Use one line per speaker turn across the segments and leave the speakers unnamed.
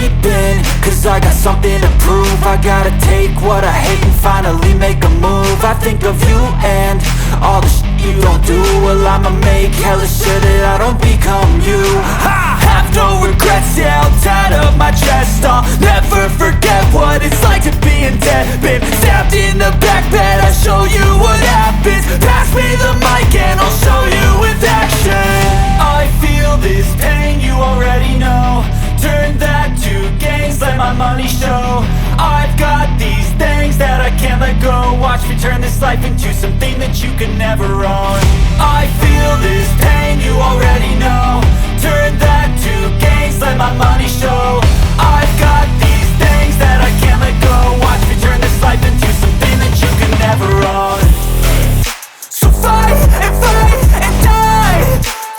sleeping, cause I got something to prove. I gotta take what I hate and finally make a move. I think of you and all the shit you don't do. Well, I'ma make hella sure that I don't become you. I have no regrets, yeah, I'll tie up my chest. I'll never forget what it's like to be in debt. Been stabbed in the back bed, I'll show you what happens. Pass me the mic and I'll show you with action. I feel this pain, you already know. Turn that to gains, let my money show. I've got these things that I can't let go. Watch me turn this life into something that you can never own. I feel this pain, you already know. Turn that to gains, let my money show. I've got these things that I can't let go. Watch me turn this life into something that you can never own. So fight and die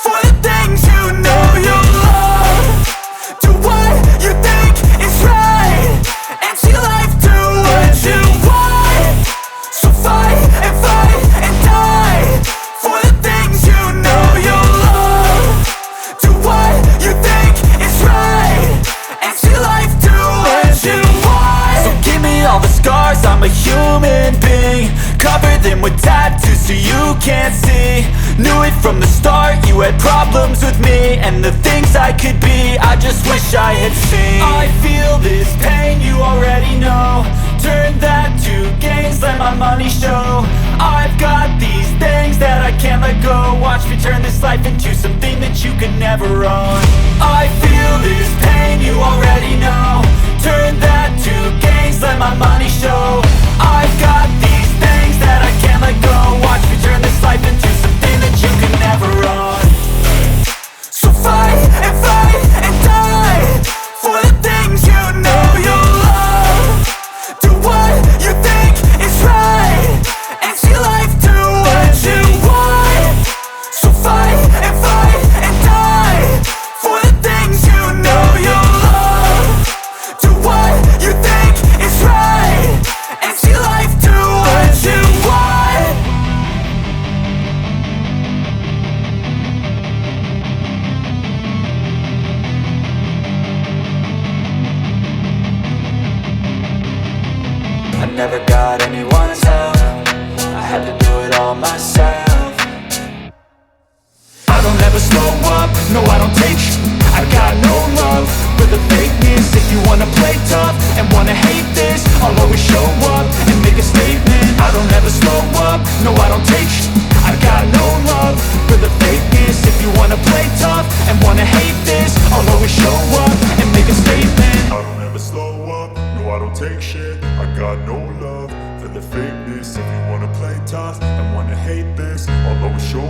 for the things you know you love. Do what you think is right and see life do what you want. So fight and die for the things you know you love. Do what you think is right and see life do what you want. So give me all the scars, I'm a human being. Cover them with tattoos so you can't see. Knew it from the start, you had problems with me and the things I could be, I just wish I had seen. I feel this pain, you already know. Turn that to gains, let my money show. I've got these things that I can't let go. Watch me turn this life into something that you can never own. I feel this pain, you already know. Turn that to gains, let my money show. I've got these things that I can't let go. Watch me turn this life into something that you can never own. So fight and die for the things you know you love. Do what you think is right and see life do what you want. So fight and die for the things you know you love. Do what you think is right and see life do what you want. I never got anyone's help, I had to do it all myself. I don't ever slow up, no I don't take sh**. I got no love for the fakeness. If you wanna play tough and wanna hate this, I'll always show up and make a statement. I don't ever slow up, no I don't take sh**. I got no love for the fakeness. If you wanna play tough and wanna hate this, I'll always show up and make a statement.
I don't ever slow up, no I don't take shit. I got no love for the fakeness. If you wanna play tough and wanna hate this, I'll always show